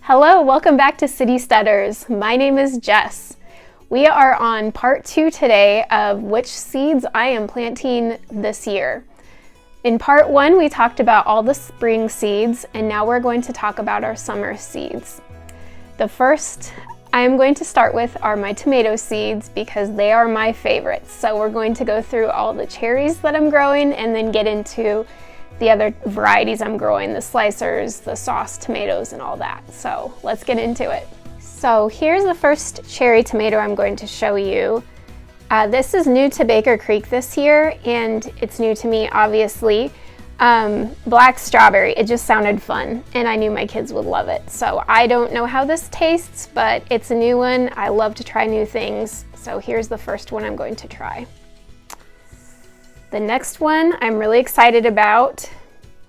Hello, welcome back to City Studders. My name is Jess. We are on part 2 today of which seeds I am planting this year. In part 1, we talked about all the spring seeds, and now we're going to talk about our summer seeds. The first I am going to start with are my tomato seeds because they are my favorites. So we're going to go through all the cherries that I'm growing and then get into the other varieties I'm growing, the slicers, the sauce tomatoes, and all that. So let's get into it. So here's the first cherry tomato I'm going to show you. This is new to Baker Creek this year, and it's new to me, obviously. Black strawberry, it just sounded fun, and I knew my kids would love it. So I don't know how this tastes, but it's a new one. I love to try new things. So here's the first one I'm going to try. The next one I'm really excited about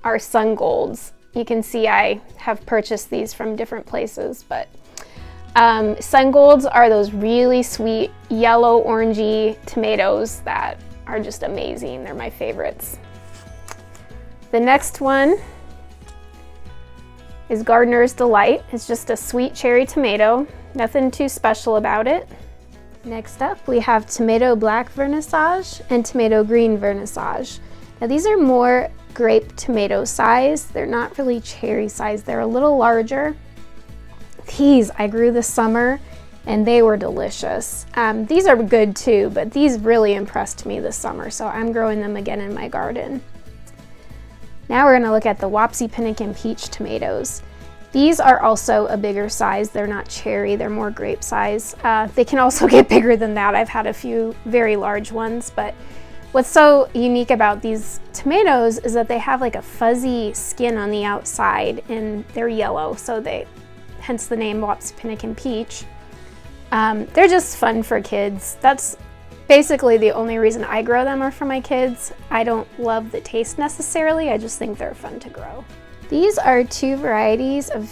are Sun Golds. You can see I have purchased these from different places, but Sun Golds are those really sweet yellow orangey tomatoes that are just amazing. They're my favorites. The next one is Gardener's Delight. It's just a sweet cherry tomato, nothing too special about it. Next up, we have tomato black Vernissage and tomato green Vernissage. Now these are more grape tomato size. They're not really cherry size. They're a little larger. These I grew this summer and they were delicious. These are good too, but these really impressed me this summer, so I'm growing them again in my garden. Now we're gonna look at the Wapsipinocon Peach tomatoes. These are also a bigger size. They're not cherry, they're more grape size. They can also get bigger than that. I've had a few very large ones, but what's so unique about these tomatoes is that they have like a fuzzy skin on the outside and they're yellow, so hence the name Wapsipinocon Peach. They're just fun for kids. That's basically the only reason I grow them are for my kids. I don't love the taste necessarily, I just think they're fun to grow. These are two varieties of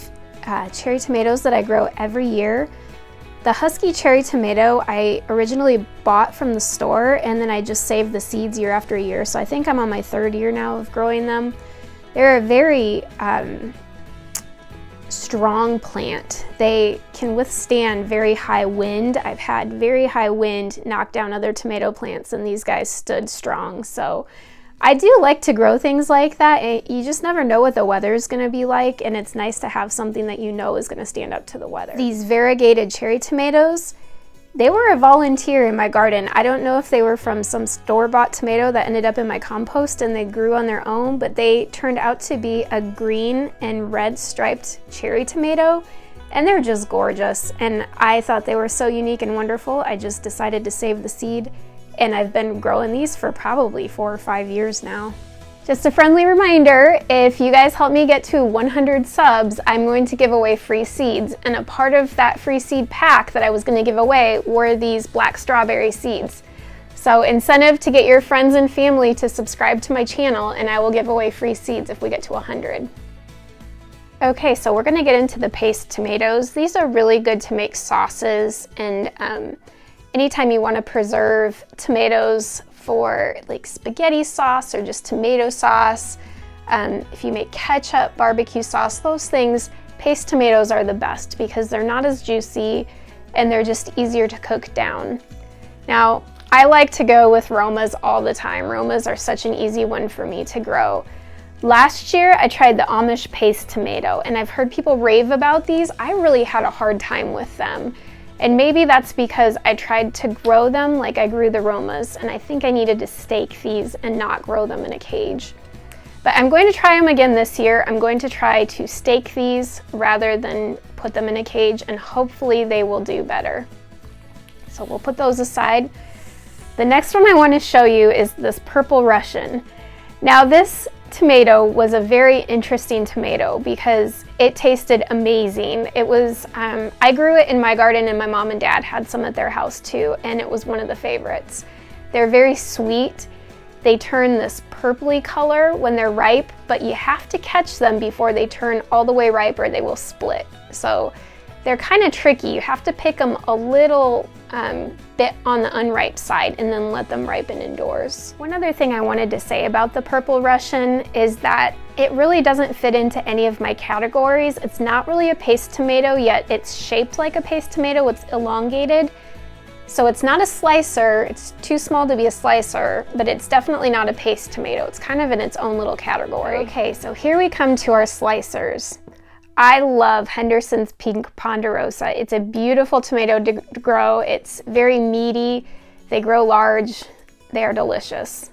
cherry tomatoes that I grow every year. The Husky cherry tomato I originally bought from the store, and then I just saved the seeds year after year, so I think I'm on my 3rd year now of growing them. They're a very strong plant. They can withstand very high wind. I've had very high wind knock down other tomato plants, and these guys stood strong. So I do like to grow things like that. You just never know what the weather is going to be like, and it's nice to have something that you know is going to stand up to the weather. These variegated cherry tomatoes, they were a volunteer in my garden. I don't know if they were from some store-bought tomato that ended up in my compost and they grew on their own, but they turned out to be a green and red striped cherry tomato, and they're just gorgeous. And I thought they were so unique and wonderful, I just decided to save the seed. And I've been growing these for probably 4 or 5 years now. Just a friendly reminder, if you guys help me get to 100 subs, I'm going to give away free seeds. And a part of that free seed pack that I was going to give away were these black strawberry seeds. So incentive to get your friends and family to subscribe to my channel, and I will give away free seeds if we get to 100. Okay, so we're going to get into the paste tomatoes. These are really good to make sauces, and anytime you want to preserve tomatoes for like spaghetti sauce or just tomato sauce, if you make ketchup, barbecue sauce, those things, paste tomatoes are the best because they're not as juicy and they're just easier to cook down. Now, I like to go with Romas all the time. Romas are such an easy one for me to grow. Last year, I tried the Amish Paste tomato, and I've heard people rave about these. I really had a hard time with them. And maybe that's because I tried to grow them like I grew the Romas, and I think I needed to stake these and not grow them in a cage. But I'm going to try them again this year. I'm going to try to stake these rather than put them in a cage, and hopefully they will do better. So we'll put those aside. The next one I want to show you is this purple Russian. Now this tomato was a very interesting tomato because it tasted amazing. It was, I grew it in my garden and my mom and dad had some at their house too, and it was one of the favorites. They're very sweet. They turn this purpley color when they're ripe, but you have to catch them before they turn all the way ripe or they will split. So they're kind of tricky. You have to pick them a little bit on the unripe side and then let them ripen indoors. One other thing I wanted to say about the purple Russian is that it really doesn't fit into any of my categories. It's not really a paste tomato, yet it's shaped like a paste tomato. It's elongated. So it's not a slicer, it's too small to be a slicer, but it's definitely not a paste tomato. It's kind of in its own little category. Okay, so here we come to our slicers. I love Henderson's Pink Ponderosa. It's a beautiful tomato to grow. It's very meaty. They grow large. They are delicious.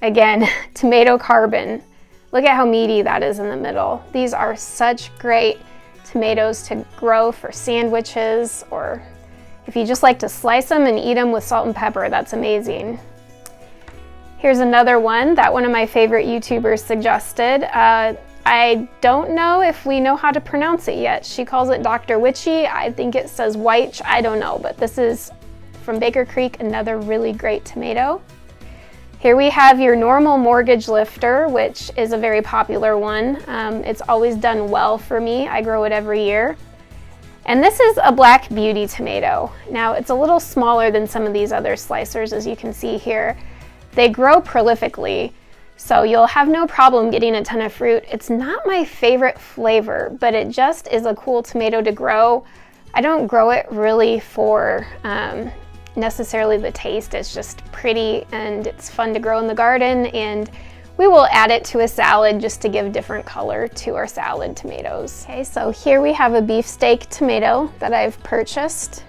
Again, tomato carbon. Look at how meaty that is in the middle. These are such great tomatoes to grow for sandwiches, or if you just like to slice them and eat them with salt and pepper, that's amazing. Here's another one that one of my favorite YouTubers suggested. I don't know if we know how to pronounce it yet. She calls it Dr. Wyche. I think it says Wyche. I don't know, but this is from Baker Creek, another really great tomato. Here we have your normal mortgage lifter, which is a very popular one. It's always done well for me. I grow it every year. And this is a Black Beauty tomato. Now, it's a little smaller than some of these other slicers, as you can see here. They grow prolifically, so you'll have no problem getting a ton of fruit. It's not my favorite flavor, but it just is a cool tomato to grow. I don't grow it really for necessarily the taste. It's just pretty and it's fun to grow in the garden, and we will add it to a salad just to give different color to our salad tomatoes. Okay, so here we have a beefsteak tomato that I've purchased.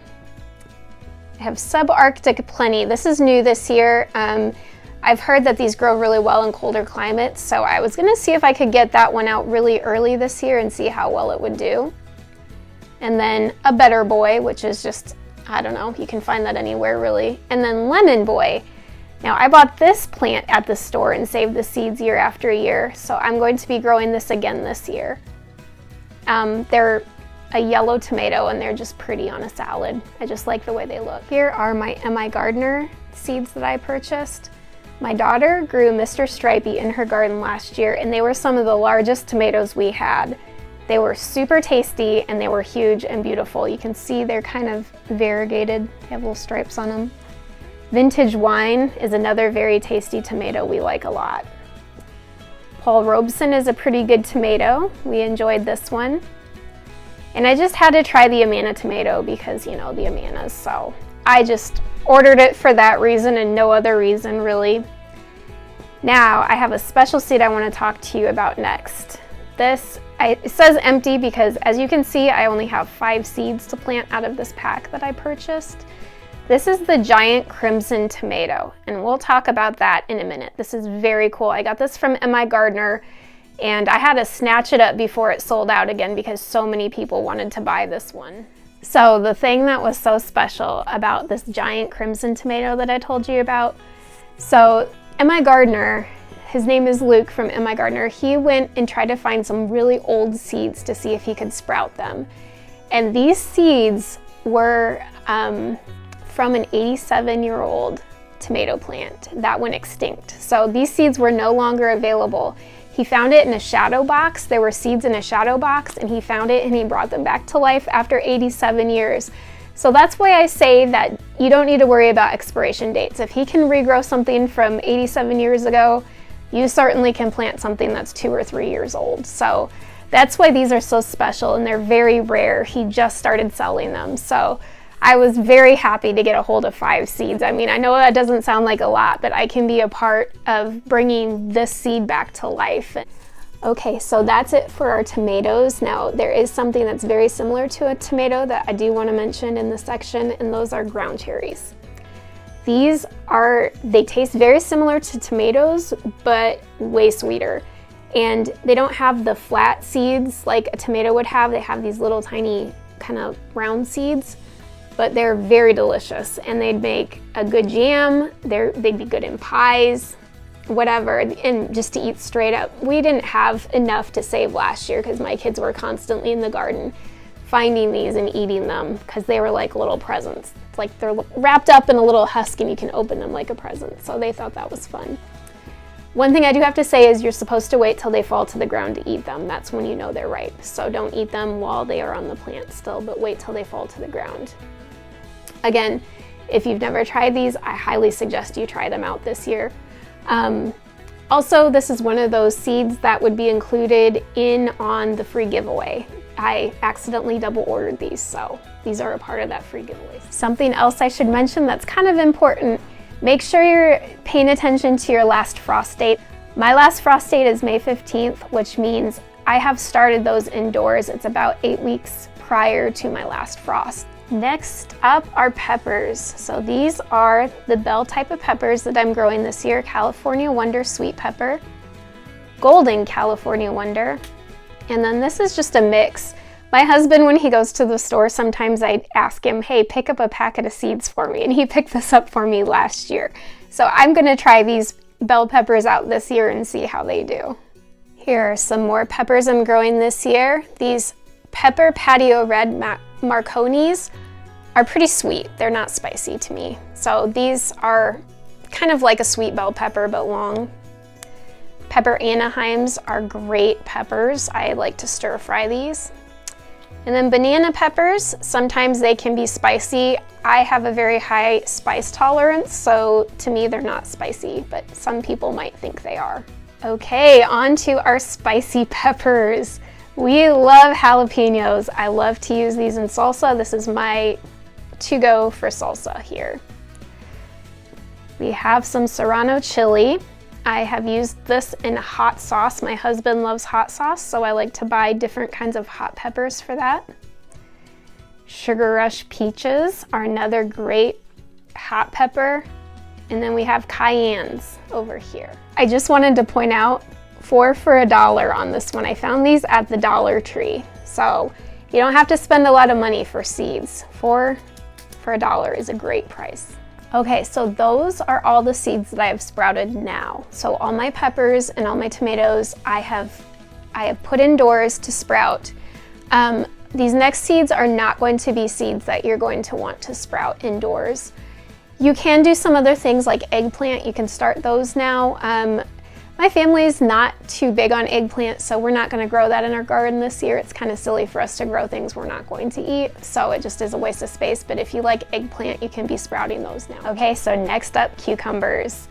I have Subarctic Plenty. This is new this year. I've heard that these grow really well in colder climates, so I was gonna see if I could get that one out really early this year and see how well it would do. And then a Better Boy, which is just, I don't know, you can find that anywhere really. And then Lemon Boy. Now, I bought this plant at the store and saved the seeds year after year, so I'm going to be growing this again this year. They're a yellow tomato and they're just pretty on a salad. I just like the way they look. Here are my Migardener seeds that I purchased. My daughter grew Mr. Stripy in her garden last year, and they were some of the largest tomatoes we had. They were super tasty and they were huge and beautiful. You can see they're kind of variegated. They have little stripes on them. Vintage Wine is another very tasty tomato we like a lot. Paul Robeson is a pretty good tomato. We enjoyed this one. And I just had to try the Amana tomato because, you know, the Amanas, so I just ordered it for that reason and no other reason really. Now I have a special seed I want to talk to you about next. It says empty because, as you can see, I only have 5 seeds to plant out of this pack that I purchased. This is the giant crimson tomato, and we'll talk about that in a minute. This is very cool. I got this from Migardener, and I had to snatch it up before it sold out again because so many people wanted to buy this one. So the thing that was so special about this giant crimson tomato that I told you about, so Migardener, his name is Luke from Migardener, he went and tried to find some really old seeds to see if he could sprout them. And these seeds were from an 87-year-old tomato plant that went extinct. So these seeds were no longer available. He found it in a shadow box. There were seeds in a shadow box, and he found it and he brought them back to life after 87 years. So that's why I say that you don't need to worry about expiration dates. If he can regrow something from 87 years ago, you certainly can plant something that's 2 or 3 years old. So that's why these are so special, and they're very rare. He just started selling them. So I was very happy to get a hold of 5 seeds. I mean, I know that doesn't sound like a lot, but I can be a part of bringing this seed back to life. Okay, so that's it for our tomatoes. Now, there is something that's very similar to a tomato that I do want to mention in this section, and those are ground cherries. They taste very similar to tomatoes, but way sweeter. And they don't have the flat seeds like a tomato would have. They have these little tiny kind of round seeds, but they're very delicious, and they'd make a good jam. They'd be good in pies, whatever, and just to eat straight up. We didn't have enough to save last year because my kids were constantly in the garden finding these and eating them because they were like little presents. It's like they're wrapped up in a little husk and you can open them like a present, so they thought that was fun. One thing I do have to say is you're supposed to wait till they fall to the ground to eat them. That's when you know they're ripe. So don't eat them while they are on the plant still, but wait till they fall to the ground. Again, if you've never tried these, I highly suggest you try them out this year. Also, this is one of those seeds that would be included in on the free giveaway. I accidentally double ordered these, so these are a part of that free giveaway. Something else I should mention that's kind of important, make sure you're paying attention to your last frost date. My last frost date is May 15th, which means I have started those indoors. It's about 8 weeks prior to my last frost. Next up are peppers. So these are the bell type of peppers that I'm growing this year: California Wonder Sweet Pepper, Golden California Wonder, and then this is just a mix. My husband, when he goes to the store, sometimes I ask him, hey, pick up a packet of seeds for me, and he picked this up for me last year. So I'm gonna try these bell peppers out this year and see how they do. Here are some more peppers I'm growing this year. These Pepper Patio Red Marconis are pretty sweet. They're not spicy to me. So these are kind of like a sweet bell pepper, but long. Pepper Anaheims are great peppers. I like to stir fry these. And then banana peppers, sometimes they can be spicy. I have a very high spice tolerance, so to me they're not spicy, but some people might think they are. Okay, on to our spicy peppers. We love jalapenos. I love to use these in salsa. This is my to-go for salsa here. We have some Serrano chili. I have used this in hot sauce. My husband loves hot sauce, so I like to buy different kinds of hot peppers for that. Sugar Rush peaches are another great hot pepper. And then we have cayennes over here. I just wanted to point out 4 for $1 on this one. I found these at the Dollar Tree. So you don't have to spend a lot of money for seeds. 4 for $1 is a great price. Okay, so those are all the seeds that I have sprouted now. So all my peppers and all my tomatoes I have put indoors to sprout. These next seeds are not going to be seeds that you're going to want to sprout indoors. You can do some other things like eggplant. You can start those now. My family is not too big on eggplant, so we're not going to grow that in our garden this year. It's kind of silly for us to grow things we're not going to eat, so it just is a waste of space. But if you like eggplant, you can be sprouting those now. Okay, so next up, cucumbers.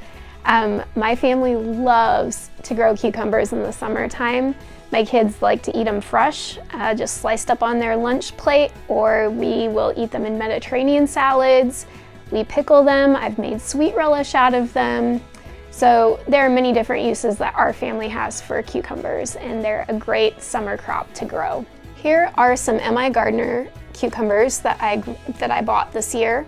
My family loves to grow cucumbers in the summertime. My kids like to eat them fresh, just sliced up on their lunch plate, or we will eat them in Mediterranean salads. We pickle them. I've made sweet relish out of them. So there are many different uses that our family has for cucumbers, and they're a great summer crop to grow. Here are some Migardener cucumbers that I bought this year.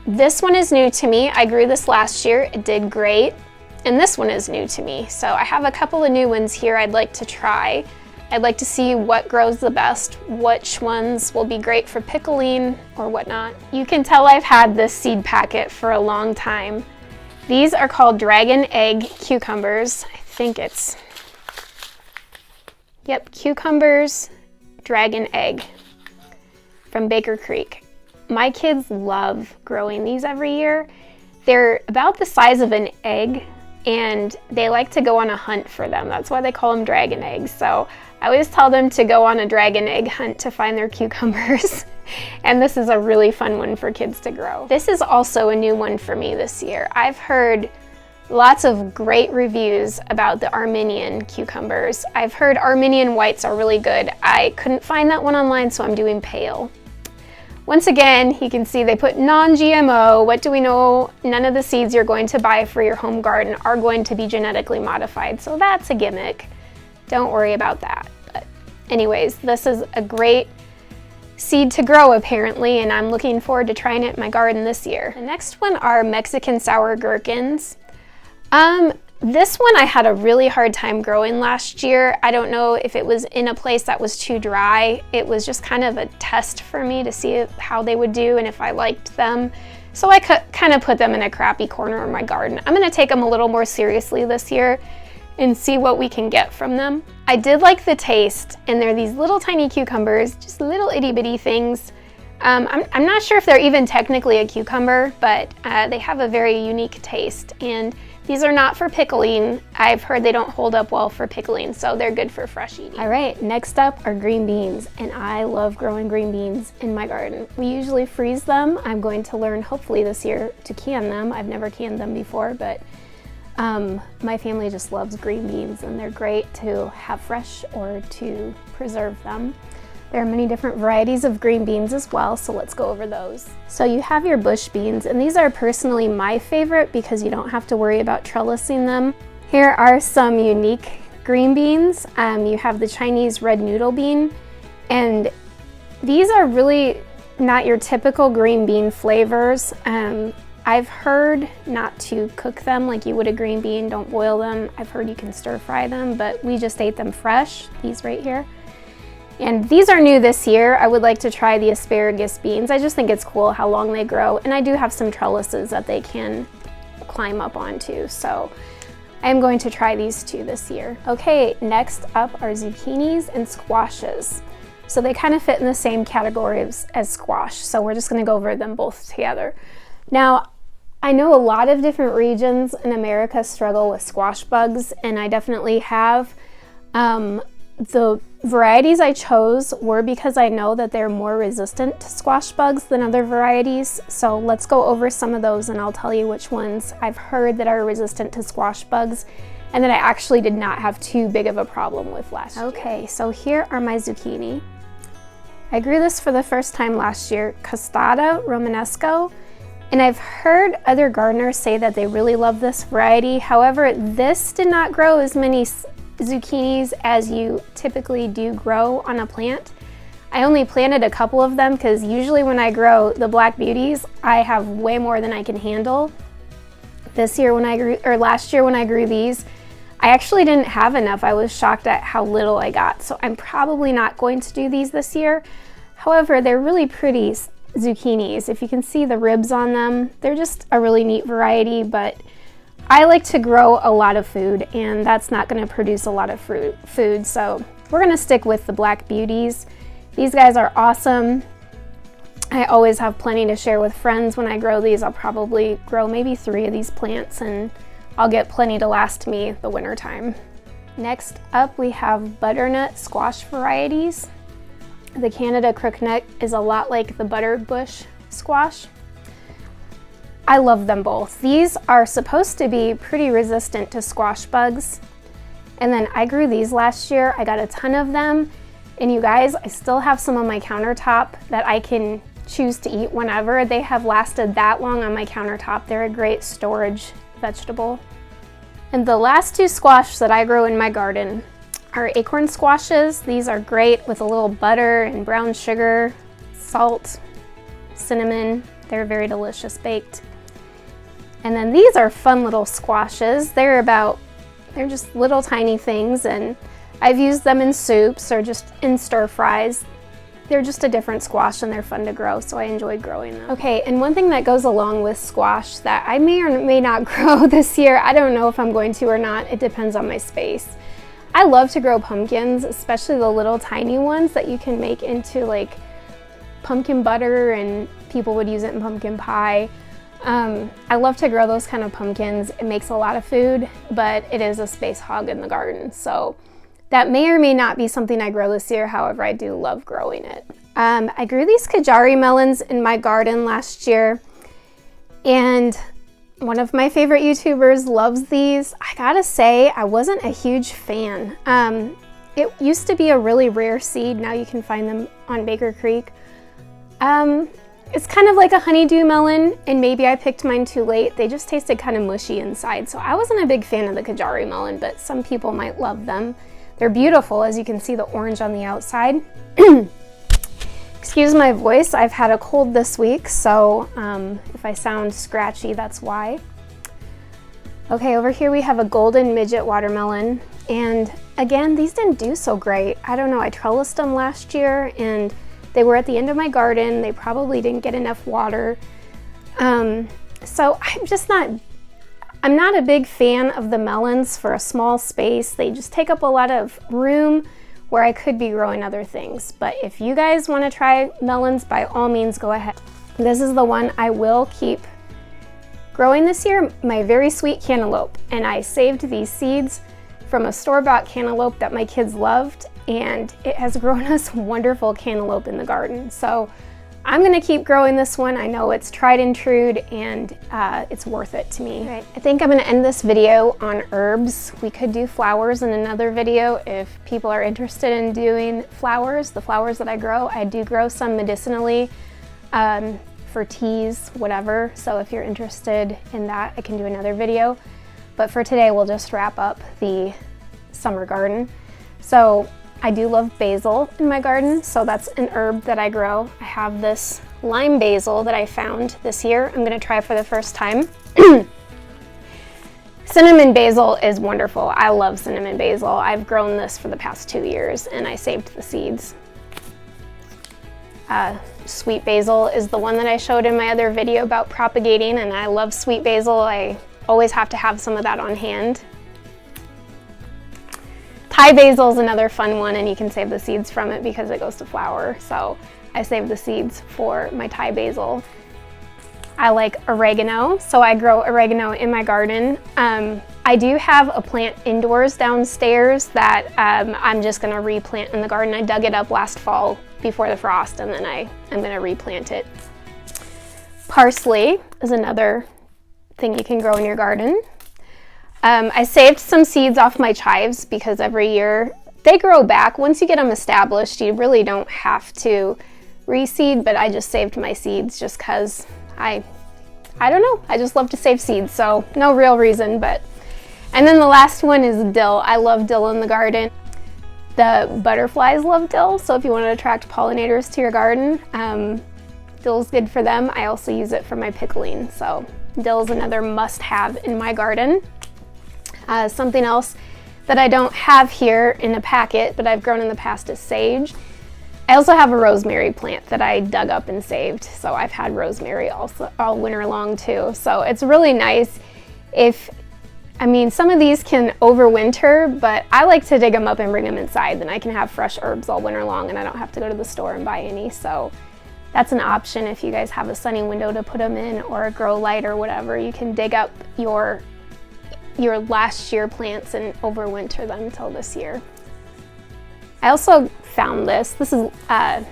This one is new to me. I grew this last year. It did great. And this one is new to me. So I have a couple of new ones here I'd like to try. I'd like to see what grows the best, which ones will be great for pickling or whatnot. You can tell I've had this seed packet for a long time. These are called Dragon Egg cucumbers. I think it's, yep, cucumbers, Dragon Egg from Baker Creek. My kids love growing these every year. They're about the size of an egg, and they like to go on a hunt for them. That's why they call them dragon eggs. So I always tell them to go on a dragon egg hunt to find their cucumbers. And this is a really fun one for kids to grow. This is also a new one for me this year. I've heard lots of great reviews about the Armenian cucumbers. I've heard Armenian whites are really good. I couldn't find that one online, so I'm doing pale. Once again, you can see they put non-GMO. What do we know? None of the seeds you're going to buy for your home garden are going to be genetically modified, so that's a gimmick. Don't worry about that. But anyways, this is a great seed to grow apparently, and I'm looking forward to trying it in my garden this year. The next one are Mexican sour gherkins. This one I had a really hard time growing last year. I don't know if it was in a place that was too dry. It was just kind of a test for me to see how they would do and if I liked them. So I kind of put them in a crappy corner of my garden. I'm gonna take them a little more seriously this year and see what we can get from them. I did like the taste, and they're these little tiny cucumbers, just little itty bitty things. I'm not sure if they're even technically a cucumber, but they have a very unique taste, and these are not for pickling. I've heard they don't hold up well for pickling, so they're good for fresh eating. All right, next up are green beans, and I love growing green beans in my garden. We usually freeze them. I'm going to learn, hopefully this year, to can them. I've never canned them before, but My family just loves green beans, and they're great to have fresh or to preserve them. There are many different varieties of green beans as well, so let's go over those. So you have your bush beans, and these are personally my favorite because you don't have to worry about trellising them. Here are some unique green beans. You have the Chinese red noodle bean, and these are really not your typical green bean flavors. I've heard not to cook them like you would a green bean, don't boil them. I've heard you can stir fry them, but we just ate them fresh, these right here. And these are new this year. I would like to try the asparagus beans. I just think it's cool how long they grow, and I do have some trellises that they can climb up onto, so I'm going to try these two this year. Okay, next up are zucchinis and squashes. So they kind of fit in the same category as squash, so we're just gonna go over them both together. Now, I know a lot of different regions in America struggle with squash bugs, and I definitely have. The varieties I chose were because I know that they're more resistant to squash bugs than other varieties. So let's go over some of those, and I'll tell you which ones I've heard that are resistant to squash bugs and that I actually did not have too big of a problem with last year. Okay, so here are my zucchini. I grew this for the first time last year, Costata Romanesco, and I've heard other gardeners say that they really love this variety. However, this did not grow as many zucchinis as you typically do grow on a plant. I only planted a couple of them because usually when I grow the black beauties, I have way more than I can handle. Last year when I grew these, I actually didn't have enough. I was shocked at how little I got, so I'm probably not going to do these this year. However, they're really pretty zucchinis. If you can see the ribs on them, they're just a really neat variety, but I like to grow a lot of food, and that's not going to produce a lot of food, so we're going to stick with the black beauties. These guys are awesome. I always have plenty to share with friends when I grow these. I'll probably grow maybe 3 of these plants, and I'll get plenty to last me the winter time. Next up, we have butternut squash varieties. The Canada crooknut is a lot like the butterbush squash. I love them both. These are supposed to be pretty resistant to squash bugs. And then I grew these last year. I got a ton of them. And you guys, I still have some on my countertop that I can choose to eat whenever. They have lasted that long on my countertop. They're a great storage vegetable. And the last 2 squash that I grow in my garden are acorn squashes. These are great with a little butter and brown sugar, salt, cinnamon. They're very delicious baked. And then these are fun little squashes. They're just little tiny things, and I've used them in soups or just in stir fries. They're just a different squash, and they're fun to grow, so I enjoyed growing them. Okay, and one thing that goes along with squash that I may or may not grow this year, I don't know if I'm going to or not, it depends on my space. I love to grow pumpkins, especially the little tiny ones that you can make into like pumpkin butter, and people would use it in pumpkin pie. I love to grow those kind of pumpkins. It makes a lot of food, but it is a space hog in the garden. So that may or may not be something I grow this year. However, I do love growing it. I grew these Kajari melons in my garden last year, and one of my favorite YouTubers loves these. I gotta say, I wasn't a huge fan. It used to be a really rare seed. Now you can find them on Baker Creek. It's kind of like a honeydew melon, and maybe I picked mine too late. They just tasted kind of mushy inside, so I wasn't a big fan of the Kajari melon, but some people might love them. They're beautiful, as you can see the orange on the outside. Excuse my voice, I've had a cold this week, so if I sound scratchy, that's why. Okay, over here we have a golden midget watermelon, and again, these didn't do so great. I don't know, I trellised them last year, and they were at the end of my garden. They probably didn't get enough water. So I'm not a big fan of the melons for a small space. They just take up a lot of room where I could be growing other things. But if you guys want to try melons, by all means, go ahead. This is the one I will keep growing this year, my very sweet cantaloupe. And I saved these seeds from a store-bought cantaloupe that my kids loved, and it has grown us wonderful cantaloupe in the garden. So I'm gonna keep growing this one. I know it's tried and true, and it's worth it to me. Right. I think I'm gonna end this video on herbs. We could do flowers in another video if people are interested in doing flowers. The flowers that I grow, I do grow some medicinally for teas, whatever. So if you're interested in that, I can do another video. But for today, we'll just wrap up the summer garden. So I do love basil in my garden, so that's an herb that I grow. I have this lime basil that I found this year. I'm gonna try for the first time. Cinnamon basil is wonderful. I love cinnamon basil. I've grown this for the past 2 years and I saved the seeds. Sweet basil is the one that I showed in my other video about propagating, and I love sweet basil. I always have to have some of that on hand. Thai basil is another fun one, and you can save the seeds from it because it goes to flower. So I save the seeds for my Thai basil. I like oregano, so I grow oregano in my garden. I do have a plant indoors downstairs that I'm just gonna replant in the garden. I dug it up last fall before the frost, and then I'm gonna replant it. Parsley is another thing you can grow in your garden. I saved some seeds off my chives because every year they grow back. Once you get them established, you really don't have to reseed, but I just saved my seeds just because I don't know, I just love to save seeds, so no real reason. But and then the last one is dill. I love dill in the garden. The butterflies love dill, so if you want to attract pollinators to your garden, dill's good for them. I also use it for my pickling, so dill is another must-have in my garden. Something else that I don't have here in a packet, but I've grown in the past, is sage. I also have a rosemary plant that I dug up and saved, so I've had rosemary also all winter long too. So it's really nice. Some of these can overwinter, but I like to dig them up and bring them inside. Then I can have fresh herbs all winter long, and I don't have to go to the store and buy any. So that's an option if you guys have a sunny window to put them in, or a grow light or whatever. You can dig up your last year plants and overwinter them until this year. I also found this. This is on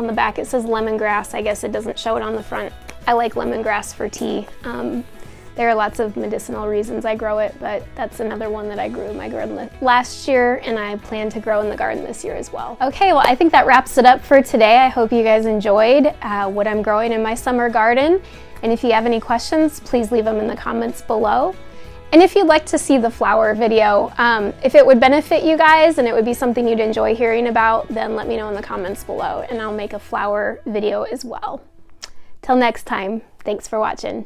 the back, it says lemongrass. I guess it doesn't show it on the front. I like lemongrass for tea. There are lots of medicinal reasons I grow it, but that's another one that I grew in my garden last year, and I plan to grow in the garden this year as well. Okay, well, I think that wraps it up for today. I hope you guys enjoyed what I'm growing in my summer garden. And if you have any questions, please leave them in the comments below. And if you'd like to see the flower video, if it would benefit you guys and it would be something you'd enjoy hearing about, then let me know in the comments below and I'll make a flower video as well. Till next time, thanks for watching.